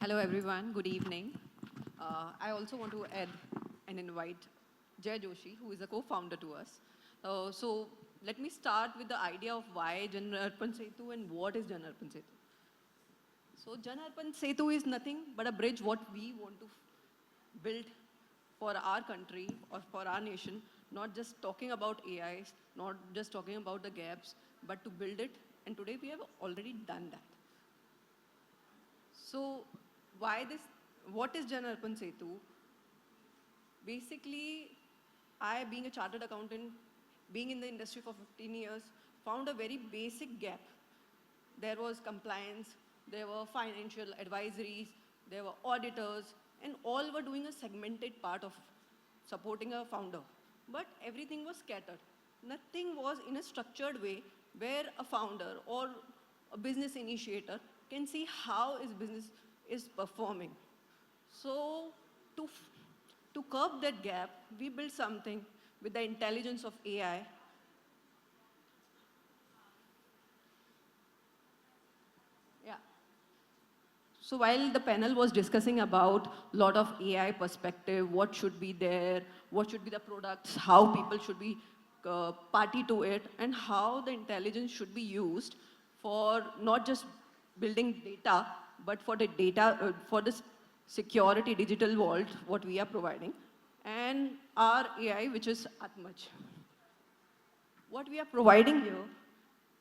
Hello, everyone. Good evening. I also want to add and invite Jay Joshi, who is a co-founder to us. So let me start with the idea of why Jan Arpan Setu and what is Jan Arpan Setu. So Jan Arpan Setu is nothing but a bridge what we want to build for our country or for our nation, not just talking about AIs, not just talking about the gaps, but to build it. And today we have already done that. So why this? What is Jan Arpan Setu? Basically, I, being a chartered accountant, being in the industry for 15 years, found a very basic gap. There was compliance, there were financial advisories, there were auditors, and all were doing a segmented part of supporting a founder. But everything was scattered. Nothing was in a structured way where a founder or a business initiator can see how his business is performing. So to curb that gap, we built something with the intelligence of AI. Yeah. So while the panel was discussing about a lot of AI perspective, what should be there, what should be the products, how people should be party to it, and how the intelligence should be used for not just building data, but for the data, for the security digital vault, what we are providing, and our AI, which is 𝐷𝐸𝐺. What we are providing here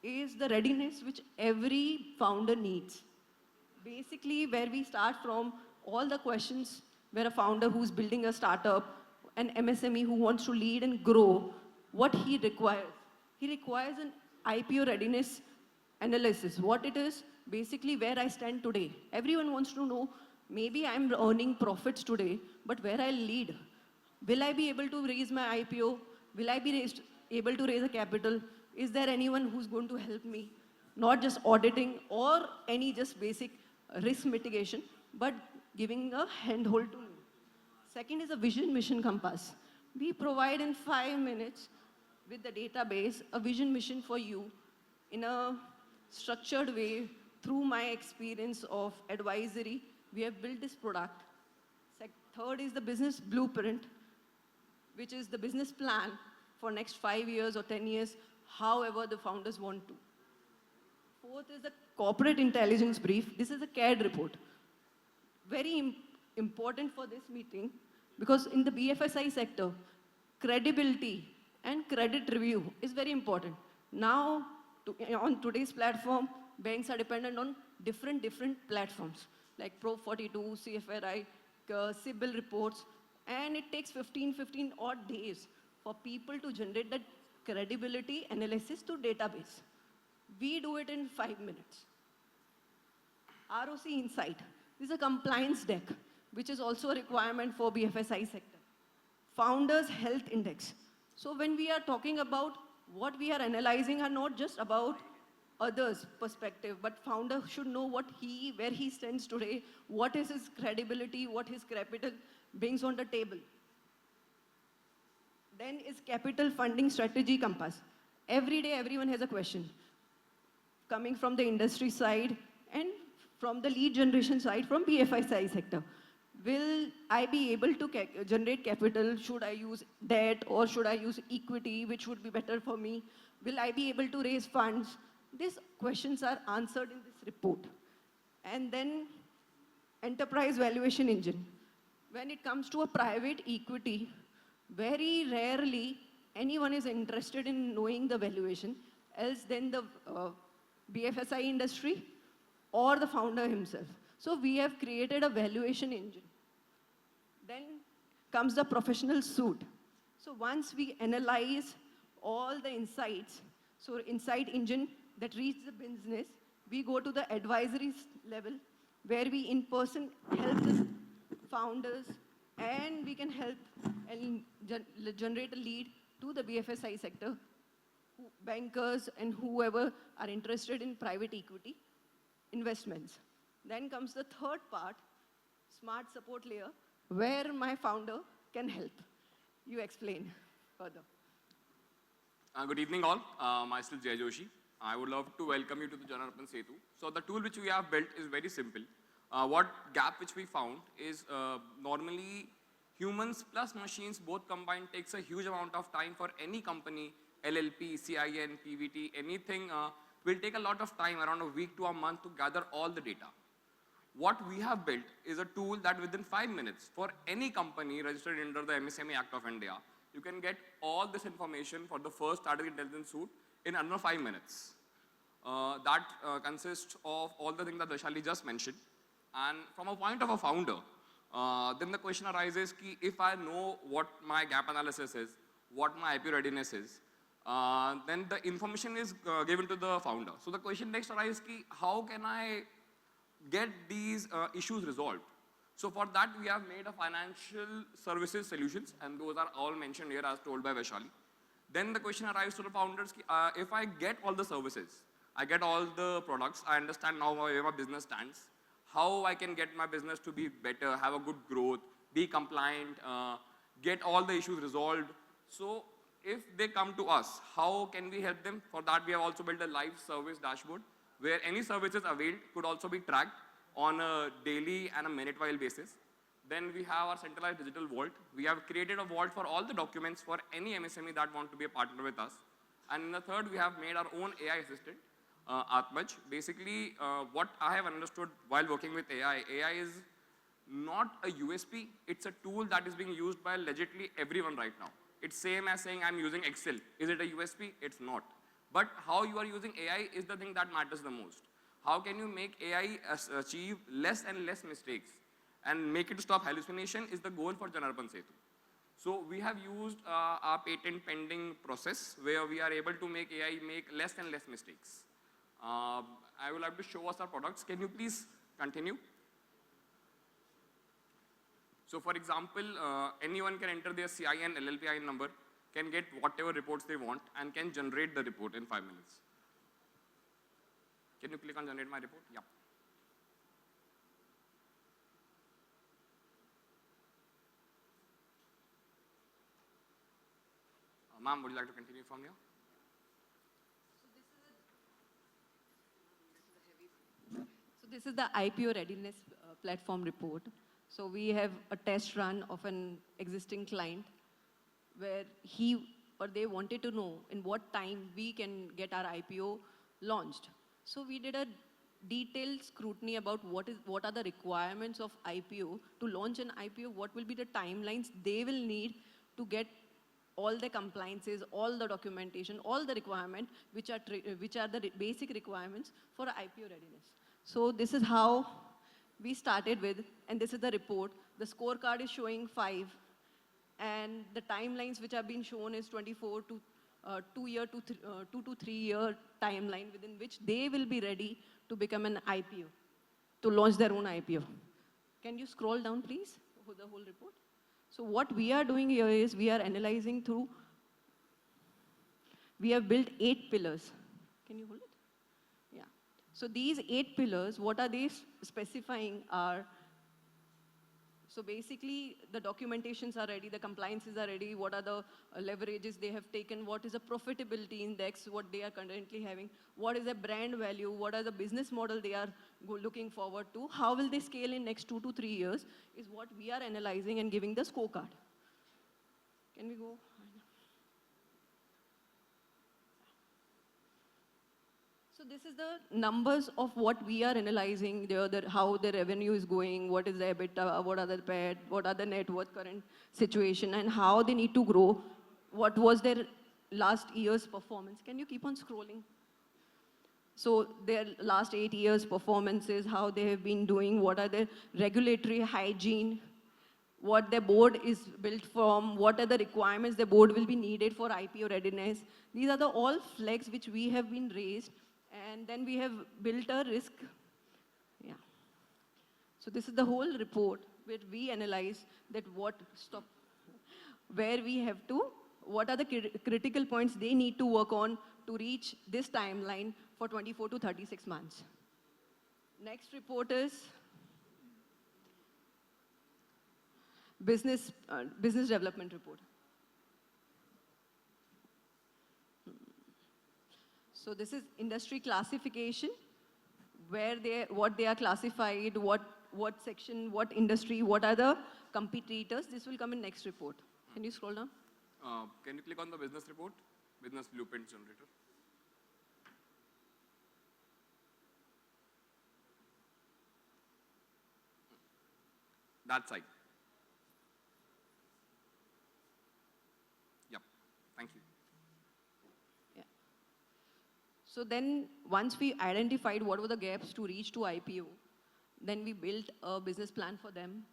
is the readiness which every founder needs. Basically, where we start from all the questions where a founder who's building a startup, an MSME who wants to lead and grow, what he requires. He requires an IPO readiness analysis. What it is, basically where I stand today. Everyone wants to know, maybe I'm earning profits today, but where I'll lead. Will I be able to raise my IPO? Will I be able to raise a capital? Is there anyone who's going to help me? Not just auditing or any just basic risk mitigation, but giving a handhold to me. Second is a vision mission compass. We provide in 5 minutes with the database a vision mission for you in a structured way through my experience of advisory. We have built this product. Third is the business blueprint, which is the business plan for next 5 years or 10 years, however the founders want to. Fourth is the corporate intelligence brief. This is a CAD report. Very important for this meeting because in the BFSI sector, credibility and credit review is very important. Now, on today's platform, banks are dependent on different platforms like Pro 42, CFRI, CIBIL reports, and it takes 15 odd days for people to generate that credibility analysis to database. We do it in 5 minutes. ROC Insight. This is a compliance deck, which is also a requirement for BFSI sector. Founders Health Index. So when we are talking about what we are analyzing are not just about others' perspective, but founder should know where he stands today, what is his credibility, what his capital brings on the table. Then is capital funding strategy compass. Every day, everyone has a question coming from the industry side and from the lead generation side from BFSI sector. Will I be able to generate capital? Should I use debt or should I use equity, which would be better for me? Will I be able to raise funds? These questions are answered in this report. And then enterprise valuation engine. When it comes to a private equity, very rarely anyone is interested in knowing the valuation, else then the BFSI industry or the founder himself. So we have created a valuation engine. Then comes the professional suite. So once we analyze all the insights, so insight engine that reads the business, we go to the advisory level where we in person help the founders and we can help and generate a lead to the BFSI sector, bankers and whoever are interested in private equity investments. Then comes the third part, smart support layer, where my founder can help. You explain further. Good evening all. Myself Jay Joshi. I would love to welcome you to the Jan Arpan Setu. So the tool which we have built is very simple. What gap which we found is normally humans plus machines both combined takes a huge amount of time for any company, LLP, CIN, PVT, anything will take a lot of time, around a week to a month to gather all the data. What we have built is a tool that within 5 minutes for any company registered under the MSME Act of India, you can get all this information for the first strategic intelligence suite in under 5 minutes. That consists of all the things that Vaishali just mentioned. And from a point of a founder, then the question arises, if I know what my gap analysis is, what my IP readiness is, then the information is given to the founder. So the question next arises, how can I get these issues resolved? So for that, we have made a financial services solutions, and those are all mentioned here as told by Vaishali. Then the question arises to the founders, if I get all the services, I get all the products, I understand now where my business stands, how I can get my business to be better, have a good growth, be compliant, get all the issues resolved. So if they come to us, how can we help them? For that, we have also built a live service dashboard where any services availed could also be tracked on a daily and a minute-while basis. Then we have our centralized digital vault. We have created a vault for all the documents for any MSME that want to be a partner with us. And in the third, we have made our own AI assistant, 𝐷. Basically, what I have understood while working with AI is not a USP. It's a tool that is being used by legitimately everyone right now. It's same as saying I'm using Excel. Is it a USP? It's not. But how you are using AI is the thing that matters the most. How can you make AI achieve less and less mistakes and make it stop hallucination is the goal for Arpan Setu. So we have used our patent pending process where we are able to make AI make less and less mistakes. I would like to show us our products. Can you please continue? So for example, anyone can enter their CIN, LLPIN number, can get whatever reports they want and can generate the report in 5 minutes. Can you click on generate my report? Yeah. Ma'am, would you like to continue from here? So this is the IPO readiness platform report. So we have a test run of an existing client where he or they wanted to know in what time we can get our IPO launched. So we did a detailed scrutiny about what are the requirements of IPO. To launch an IPO, what will be the timelines they will need to get all the compliances, all the documentation, all the requirements which are the basic requirements for IPO readiness. So this is how we started with, and this is the report. The scorecard is showing 5, and the timelines which have been shown is 24 to 2 to 3 year timeline within which they will be ready to become an IPO, to launch their own IPO. Can you scroll down, please, for the whole report? So what we are doing here is we are analyzing through, we have built 8 pillars. Can you hold it? Yeah. So these 8 pillars, what are they specifying are, so basically the documentations are ready, the compliances are ready, what are the leverages they have taken, what is the profitability index, what they are currently having, what is the brand value, what are the business model they are looking forward to, how will they scale in next 2 to 3 years is what we are analyzing and giving the scorecard. Can we go? So this is the numbers of what we are analyzing, how the revenue is going, what is the EBITDA, what are the PAT, what are the net worth current situation, and how they need to grow, what was their last year's performance. Can you keep on scrolling? So their last 8 years' performances, how they have been doing, what are their regulatory hygiene, what their board is built from, what are the requirements the board will be needed for IPO readiness. These are the all flags which we have been raised. And then we have built a risk. Yeah. So this is the whole report where we analyze that where we have to, what are the critical points they need to work on to reach this timeline for 24 to 36 months. Next report is business development report. So this is industry classification, what they are classified, what what section, what industry, what are the competitors. This will come in next report. Can you scroll down? Can you click on the business report? Business blueprint generator. That side. Yep. Thank you. Yeah. So then once we identified what were the gaps to reach to IPO, then we built a business plan for them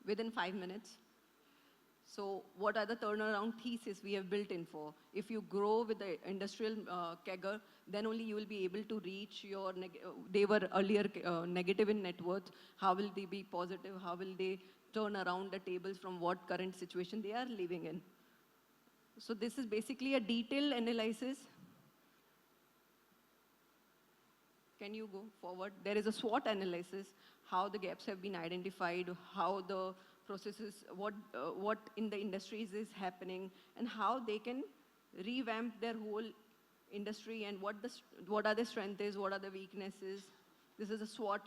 within 5 minutes. So what are the turnaround thesis we have built in for? If you grow with the industrial CAGR, then only you will be able to reach your, they were earlier negative in net worth. How will they be positive? How will they turn around the tables from what current situation they are living in? So this is basically a detailed analysis. Can you go forward? There is a SWOT analysis, how the gaps have been identified, how the processes, what in the industries is happening, and how they can revamp their whole industry, and what are the strengths, what are the weaknesses. This is a SWOT.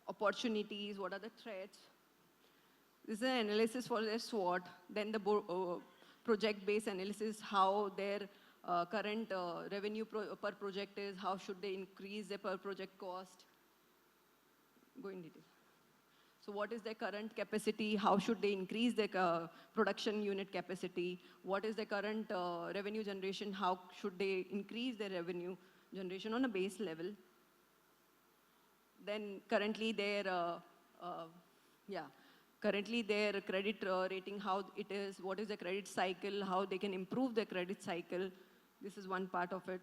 Opportunities, what are the threats. This is an analysis for their SWOT. Then the project-based analysis, how their current revenue per project is, how should they increase their per project cost. Go in detail. So what is their current capacity? How should they increase their production unit capacity? What is their current revenue generation? How should they increase their revenue generation on a base level? Then currently their, currently their credit rating, how it is, what is the credit cycle, how they can improve their credit cycle. This is one part of it.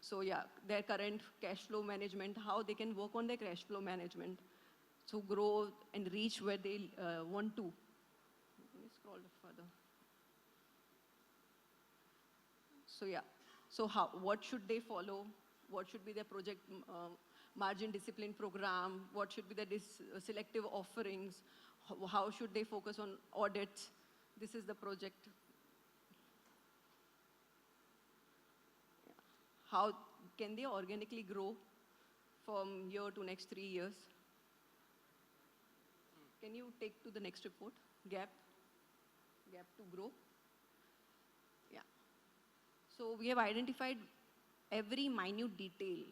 So yeah, their current cash flow management, how they can work on their cash flow management to grow and reach where they want to. Let me scroll further. So yeah, so what should they follow? What should be their project margin discipline program? What should be the selective offerings? How should they focus on audits? This is the project. How can they organically grow from here to next 3 years? Can you take to the next report? Gap to grow. Yeah. So we have identified every minute detail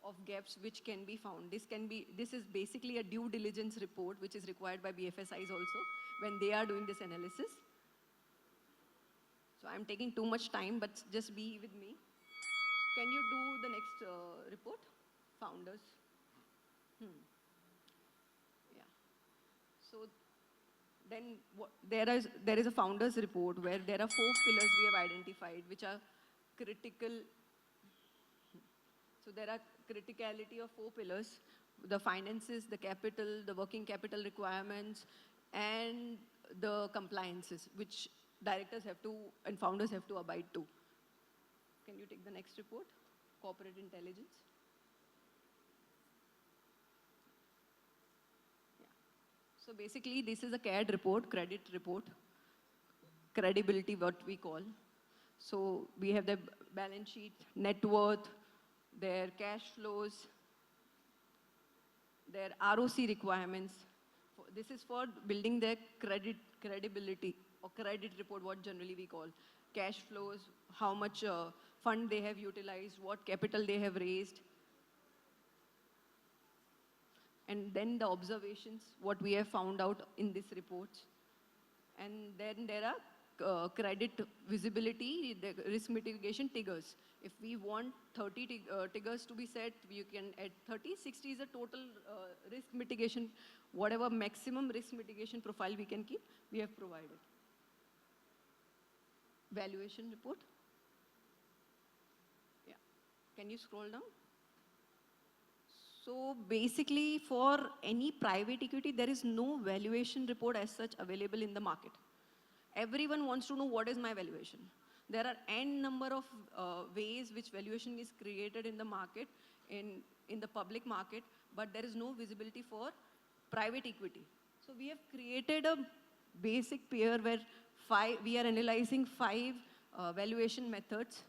of gaps which can be found. This is basically a due diligence report which is required by BFSIs also when they are doing this analysis. So I'm taking too much time, but just be with me. Can you do the next report? Founders. Yeah. So then there is a founders report where there are 4 pillars we have identified which are critical. So there are criticality of 4 pillars: the finances, the capital, the working capital requirements, and the compliances, which directors have to and founders have to abide to. Can you take the next report? Corporate intelligence. Yeah. So basically, this is a CAD report, credit report, credibility, what we call. So we have the balance sheet, net worth, their cash flows, their ROC requirements. This is for building their credibility, or credit report, what generally we call. Cash flows, how much fund they have utilized, what capital they have raised. And then the observations, what we have found out in this report. And then there are credit visibility, the risk mitigation triggers. If we want 30 triggers to be set, you can add 30. 60 is a total risk mitigation, whatever maximum risk mitigation profile we can keep, we have provided. Valuation report. Yeah. Can you scroll down? So basically, for any private equity, there is no valuation report as such available in the market. Everyone wants to know what is my valuation. There are n number of ways which valuation is created in the market, in the public market, but there is no visibility for private equity. So we have created a basic pair where we are analyzing 5 valuation methods.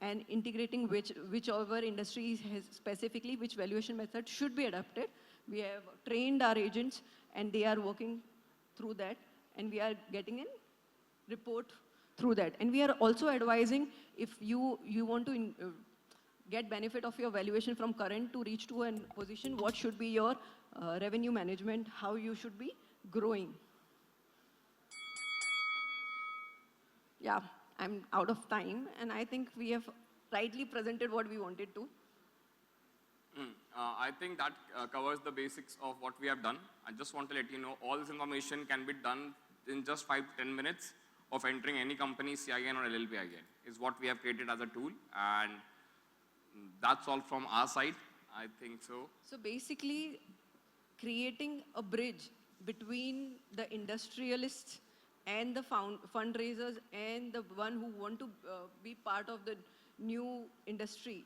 and integrating whichever industry has specifically which valuation method should be adopted. We have trained our agents and they are working through that, and we are getting a report through that. And we are also advising if you want to get benefit of your valuation from current to reach to a position, what should be your revenue management, how you should be growing. Yeah, I'm out of time, and I think we have rightly presented what we wanted to. I think that covers the basics of what we have done. I just want to let you know all this information can be done in just 5 to 10 minutes of entering any company CIN or LLP is what we have created as a tool, and that's all from our side. I think so. So basically, creating a bridge between the industrialists and the fundraisers and the one who want to be part of the new industry,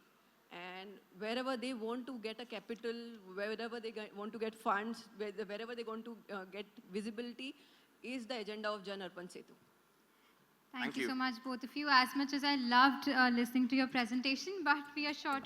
and wherever they want to get a capital, wherever they want to get funds, wherever they want to get visibility, is the agenda of Jan Arpan Setu. Thank you so much, both of you. As much as I loved listening to your presentation, but we are short of